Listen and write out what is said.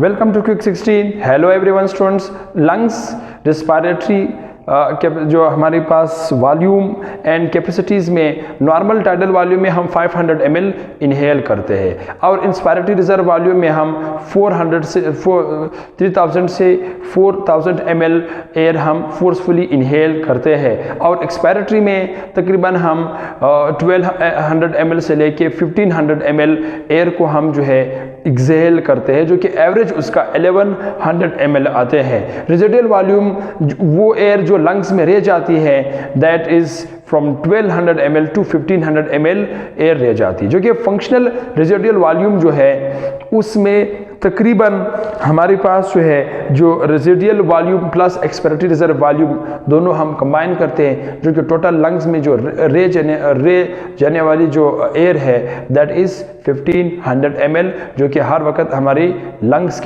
Welcome to quick 16। Hello everyone students. Lungs respiratory जो हमारे पास वॉल्यूम एंड कैपेसिटीज़ में नॉर्मल टाइडल वॉल्यूम में हम 500 ml इनहेल करते हैं और इंस्पायरेटरी रिजर्व वॉल्यूम में हम 3000 से 4000 ml एयर हम फोर्सफुली इनहेल करते हैं और एक्सपायरेटरी में तकरीबन हम 1200 ml से लेके 1500 ml एयर को हम जो है एक्सहेल करते हैं, जो कि एवरेज उसका 1100 ml आते हैं। रेजिडुअल वॉल्यूम वो एयर जो लंग्स में रह जाती है that is from 1200 ml to 1500 ml air रह जाती है, जो कि फंक्शनल रेजिडुअल वॉल्यूम जो है उसमें तकरीबन हमारे पास जो है जो residual volume plus expiratory reserve volume दोनों हम कंबाइन करते हैं, जो कि टोटल लंग्स में जो रे जाने वाली जो एयर है दैट इज 1500 ml, जो कि हर वक्त हमारी लंग्स के